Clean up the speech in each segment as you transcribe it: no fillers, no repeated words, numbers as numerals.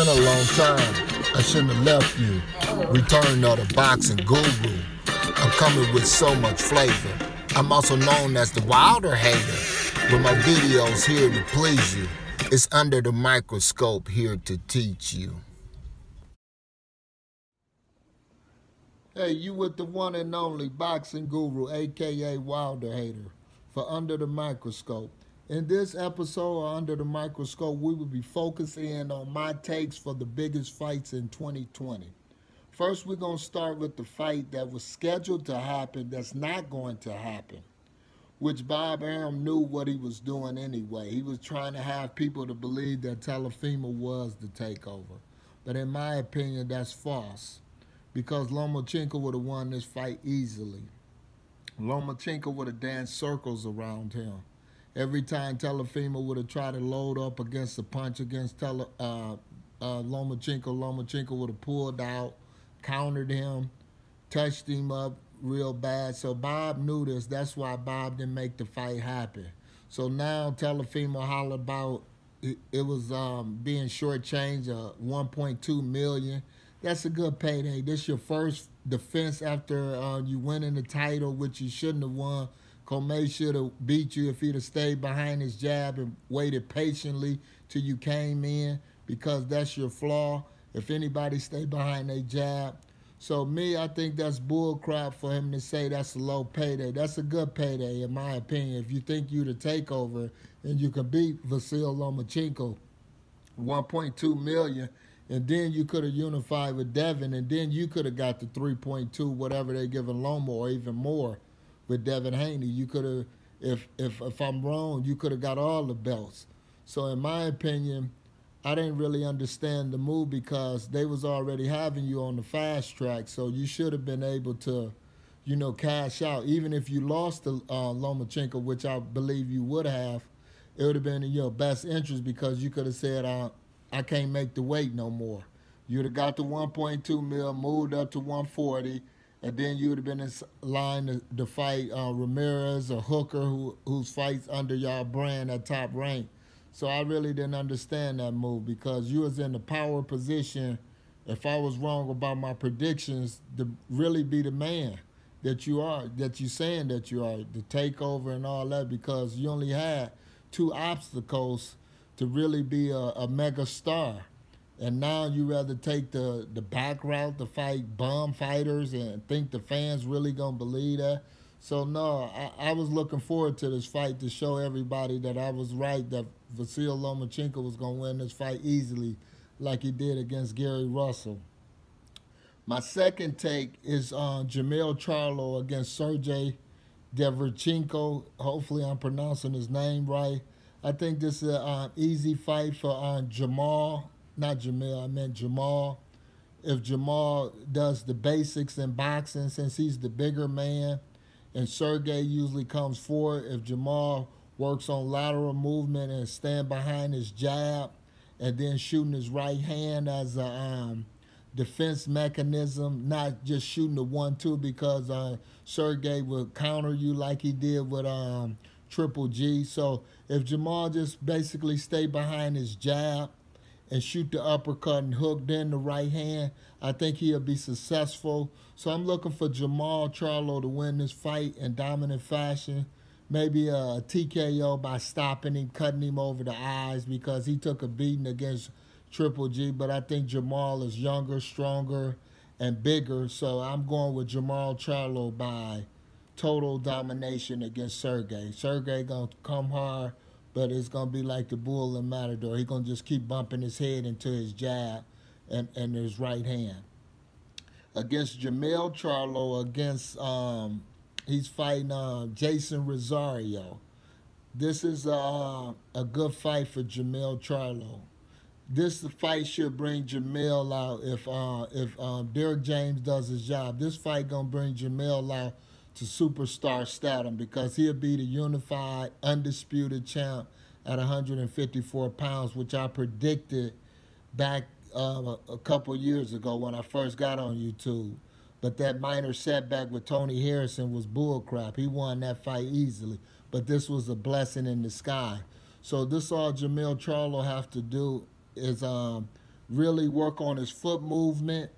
been a long time. I shouldn't have left you. Return of the boxing guru. I'm coming with so much flavor. I'm also known as the Wilder hater. With my videos here to please you. It's under the microscope here to teach you. Hey, you with the one and only boxing guru, aka Wilder hater, for Under the Microscope. In this episode of Under the Microscope, we will be focusing in on my takes for the biggest fights in 2020. First, we're going to start with the fight that was scheduled to happen that's not going to happen, which Bob Arum knew what he was doing anyway. He was trying to have people to believe that Teofimo was the takeover. But in my opinion, that's false, because Lomachenko would have won this fight easily. Lomachenko would have danced circles around him. Every time Teofimo would have tried to load up against a punch against Lomachenko, Lomachenko would have pulled out, countered him, touched him up real bad. So Bob knew this. That's why Bob didn't make the fight happen. So now Teofimo hollered about it was being shortchanged $1.2 million. That's a good payday. This your first defense after you winning the title, which you shouldn't have won. Comey should have beat you if he'd have stayed behind his jab and waited patiently till you came in, because that's your flaw. If anybody stay behind their jab. So me, I think that's bull crap for him to say that's a low payday. That's a good payday, in my opinion. If you think you the takeover and you can beat Vasyl Lomachenko, $1.2 million, and then you could have unified with Devin, and then you could have got the 3.2, whatever they giving Loma, or even more with Devin Haney. You could have, if I'm wrong, you could have got all the belts. So in my opinion, I didn't really understand the move, because they was already having you on the fast track. So you should have been able to, cash out. Even if you lost to Lomachenko, which I believe you would have, it would have been in your best interest, because you could have said, I can't make the weight no more. You would have got the 1.2 mil, moved up to 140, and then you would have been in line to fight Ramirez or Hooker, whose fights under y'all brand at Top Rank. So I really didn't understand that move, because you was in the power position, if I was wrong about my predictions, to really be the man that you are, that you saying that you are, the takeover and all that, because you only had two obstacles to really be a mega star. And now you rather take the back route to fight bum fighters and think the fans really gonna believe that. So no, I was looking forward to this fight to show everybody that I was right, that Vasyl Lomachenko was gonna win this fight easily, like he did against Gary Russell. My second take is Jermell Charlo against Sergey Derevyanchenko. Hopefully I'm pronouncing his name right. I think this is an easy fight for Jamal. Not Jamil, I meant Jamal. If Jamal does the basics in boxing, since he's the bigger man, and Sergey usually comes forward, if Jamal works on lateral movement and stand behind his jab, and then shooting his right hand as a defense mechanism, not just shooting the 1-2, because Sergey will counter you like he did with Triple G. So if Jamal just basically stay behind his jab and shoot the uppercut and hook then the right hand, I think he'll be successful. So I'm looking for Jermell Charlo to win this fight in dominant fashion. Maybe a TKO by stopping him, cutting him over the eyes, because he took a beating against Triple G. But I think Jamal is younger, stronger, and bigger. So I'm going with Jermell Charlo by total domination against Sergey. Sergey going to come hard, but it's going to be like the bull and matador. He's going to just keep bumping his head into his jab and his right hand. Against Jermell Charlo, he's fighting Jason Rosario. This is a good fight for Jermell Charlo. This fight should bring Jermell out if Derek James does his job. This fight going to bring Jermell out to superstar stardom, because he'll be the unified, undisputed champ at 154 pounds, which I predicted back a couple years ago when I first got on YouTube. But that minor setback with Tony Harrison was bullcrap. He won that fight easily. But this was a blessing in disguise. So this all Jermell Charlo have to do is really work on his foot movement,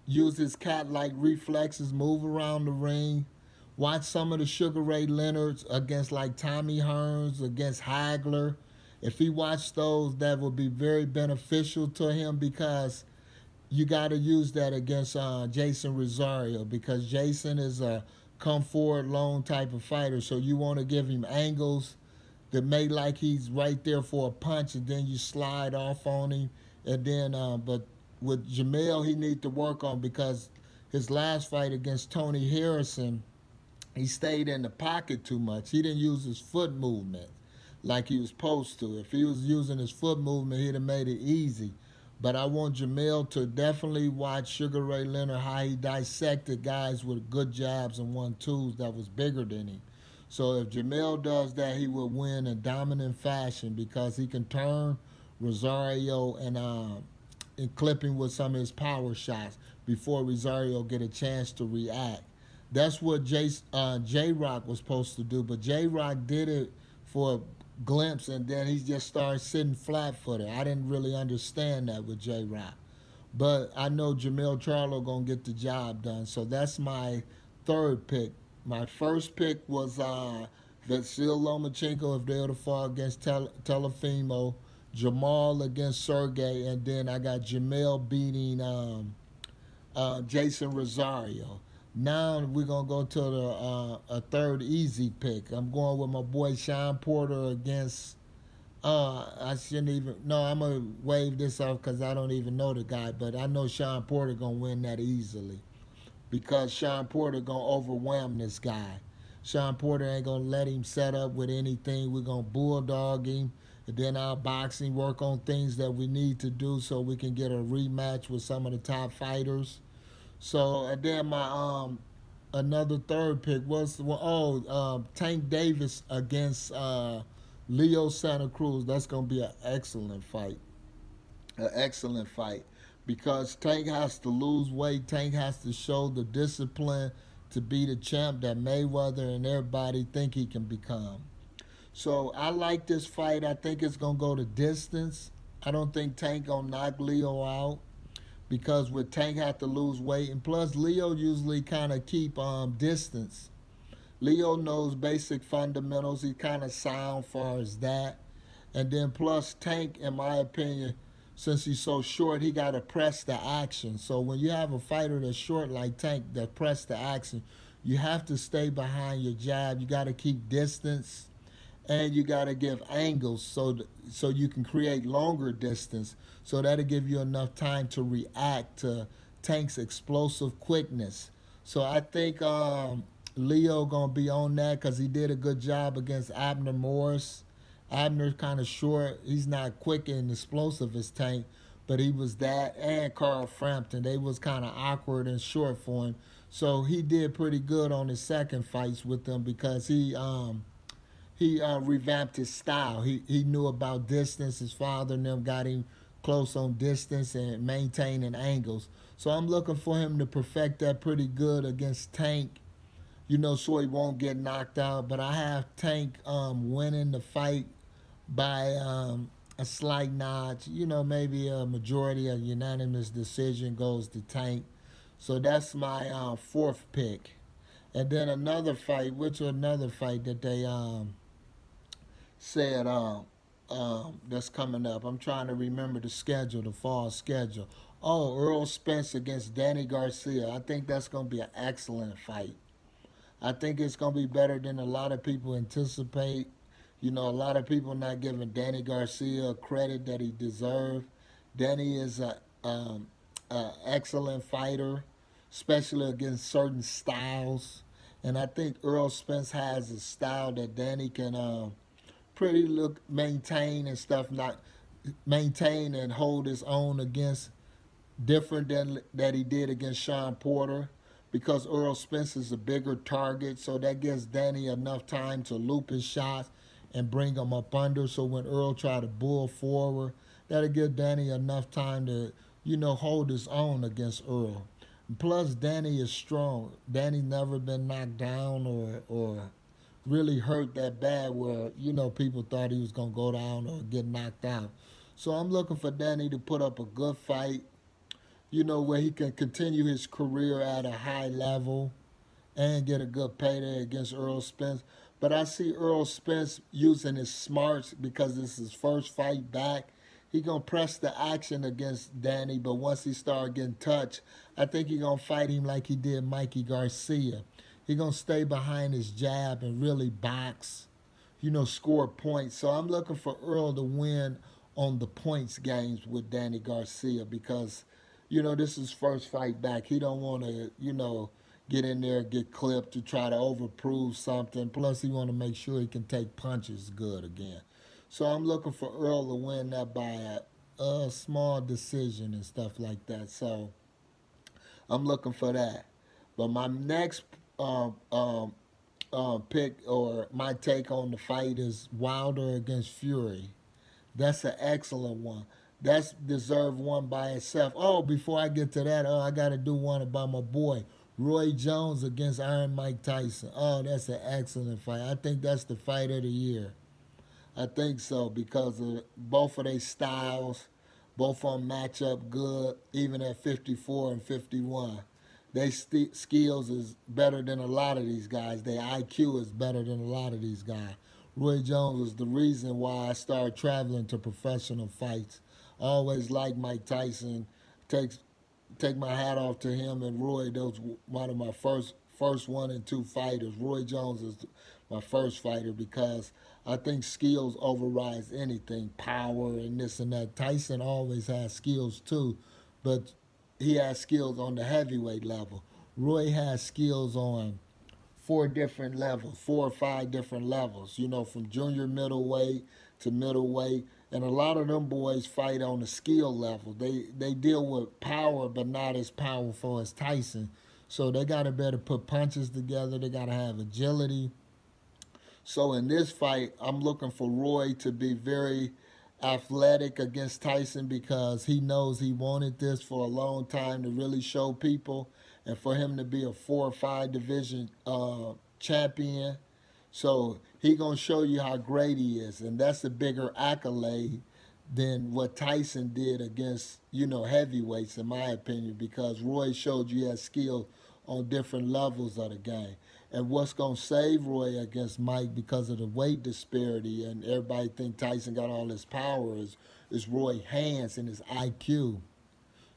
use his cat-like reflexes, move around the ring. Watch some of the Sugar Ray Leonards against like Tommy Hearns, against Hagler. If he watched those, that would be very beneficial to him because you got to use that against Jason Rosario because Jason is a come forward lone type of fighter. So you want to give him angles that make like he's right there for a punch, and then you slide off on him. And then, but with Jamel, he needs to work on because his last fight against Tony Harrison, he stayed in the pocket too much. He didn't use his foot movement like he was supposed to. If he was using his foot movement, he'd have made it easy. But I want Jamel to definitely watch Sugar Ray Leonard, how he dissected guys with good jabs and 1-2s that was bigger than him. So if Jamel does that, he will win in dominant fashion because he can turn Rosario and clip him with some of his power shots before Rosario get a chance to react. That's what J-Rock was supposed to do, but J-Rock did it for a glimpse, and then he just started sitting flat-footed. I didn't really understand that with J-Rock. But I know Jamel Charlo going to get the job done, so that's my third pick. My first pick was Vasyl Lomachenko if they would have fought against Telefimo, Jamal against Sergey, and then I got Jamel beating Jason Rosario. Now we're gonna go to a third easy pick. I'm going with my boy Sean Porter against. I shouldn't even. No, I'm gonna wave this off because I don't even know the guy, but I know Sean Porter gonna win that easily because Sean Porter gonna overwhelm this guy. Sean Porter ain't gonna let him set up with anything. We're gonna bulldog him, and then our boxing work on things that we need to do so we can get a rematch with some of the top fighters. So and then my another third pick was Tank Davis against Leo Santa Cruz. That's gonna be an excellent fight because Tank has to lose weight. Tank has to show the discipline to be the champ that Mayweather and everybody think he can become. So I like this fight. I think it's gonna go to distance. I don't think Tank gonna knock Leo out because with Tank have to lose weight, and plus Leo usually kind of keep distance. Leo knows basic fundamentals. He kind of sound far as that, and then plus Tank, in my opinion, since he's so short, he got to press the action. So when you have a fighter that's short like Tank that press the action, you have to stay behind your jab. You got to keep distance, and you got to give angles so you can create longer distance. So that'll give you enough time to react to Tank's explosive quickness. So I think Leo gonna be on that because he did a good job against Abner Morris. Abner's kind of short. He's not quick and explosive as Tank, but he was that. And Carl Frampton, they was kind of awkward and short for him. So he did pretty good on his second fights with them because he revamped his style. He knew about distance. His father and them got him close on distance and maintaining angles. So I'm looking for him to perfect that pretty good against Tank, so he won't get knocked out. But I have Tank winning the fight by a slight notch. Maybe a majority, a unanimous decision goes to Tank. So that's my fourth pick. And then another fight that they said that's coming up. I'm trying to remember the fall schedule. Oh, Earl Spence against Danny Garcia. I think that's going to be an excellent fight. I think it's going to be better than a lot of people anticipate. A lot of people not giving Danny Garcia credit that he deserves. Danny is an excellent fighter, especially against certain styles. And I think Earl Spence has a style that Danny can maintain and stuff, not maintain and hold his own against, different than that he did against Sean Porter, because Earl Spence is a bigger target, so that gives Danny enough time to loop his shots and bring him up under. So when Earl try to bull forward, that'll give Danny enough time to, hold his own against Earl. Plus, Danny is strong. Danny never been knocked down or really hurt that bad where, people thought he was going to go down or get knocked out. So I'm looking for Danny to put up a good fight, where he can continue his career at a high level and get a good payday against Earl Spence. But I see Earl Spence using his smarts because this is his first fight back. He gonna press the action against Danny, but once he start getting touched, I think he gonna fight him like he did Mikey Garcia. He gonna stay behind his jab and really box, score points. So I'm looking for Earl to win on the points games with Danny Garcia because, this is his first fight back. He don't want to, get in there, get clipped to try to overprove something. Plus, he want to make sure he can take punches good again. So I'm looking for Earl to win that by a small decision and stuff like that. So I'm looking for that. But my next pick or my take on the fight is Wilder against Fury. That's an excellent one. That's deserved one by itself. Oh, before I get to that, I got to do one about my boy, Roy Jones against Iron Mike Tyson. Oh, that's an excellent fight. I think that's the fight of the year. I think so because of both of their styles. Both of them match up good, even at 54 and 51. Their skills is better than a lot of these guys. Their IQ is better than a lot of these guys. Roy Jones was the reason why I started traveling to professional fights. I always liked Mike Tyson. Take my hat off to him and Roy. Those one of my first 1 and 2 fighters. Roy Jones is my first fighter because I think skills overrides anything, power and this and that. Tyson always has skills too, but he has skills on the heavyweight level. Roy has skills on 4 different levels, 4 or 5 different levels, from junior middleweight to middleweight. And a lot of them boys fight on the skill level. They deal with power, but not as powerful as Tyson. So they got to better put punches together. They got to have agility. So in this fight, I'm looking for Roy to be very athletic against Tyson because he knows he wanted this for a long time to really show people and for him to be a 4 or 5 division champion. So he going to show you how great he is, and that's a bigger accolade than what Tyson did against, heavyweights, in my opinion, because Roy showed you he has skill on different levels of the game. And what's going to save Roy against Mike because of the weight disparity, and everybody think Tyson got all his power, is Roy's hands and his IQ.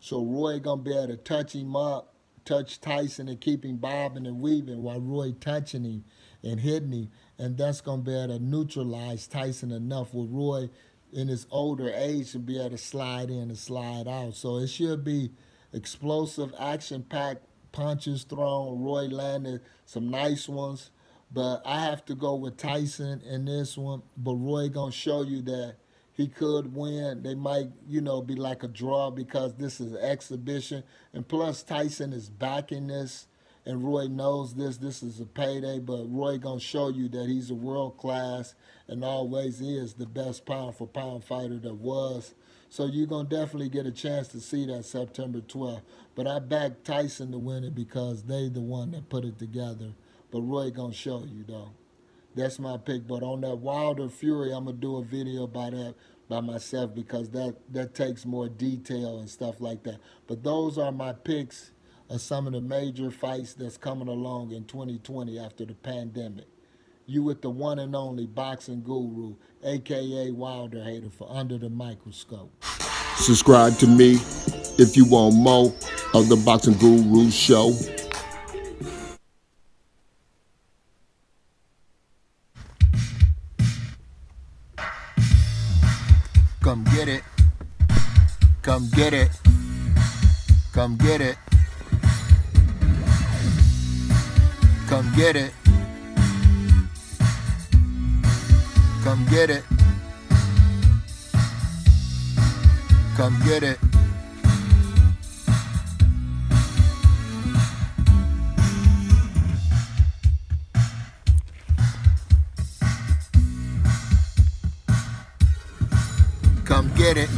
So Roy going to be able to touch him up, touch Tyson and keep him bobbing and weaving while Roy touching him and hitting him. And that's going to be able to neutralize Tyson enough with Roy in his older age to be able to slide in and slide out. So it should be explosive, action-packed punches thrown. Roy landed some nice ones. But I have to go with Tyson in this one. But Roy going to show you that he could win. They might, be like a draw because this is an exhibition. And plus, Tyson is backing this, and Roy knows this. This is a payday, but Roy going to show you that he's a world-class and always is the best pound-for-pound fighter there was. So you're going to definitely get a chance to see that September 12th. But I back Tyson to win it because they the one that put it together. But Roy going to show you, though. That's my pick. But on that Wilder Fury, I'm going to do a video by that by myself because that takes more detail and stuff like that. But those are my picks of some of the major fights that's coming along in 2020 after the pandemic. You with the one and only boxing guru, a.k.a. Wilder Hater for Under the Microscope. Subscribe to me if you want more of the Boxing Guru Show. Come get it. Come get it. Come get it. Come get it. Come get it. Come get it. Come get it.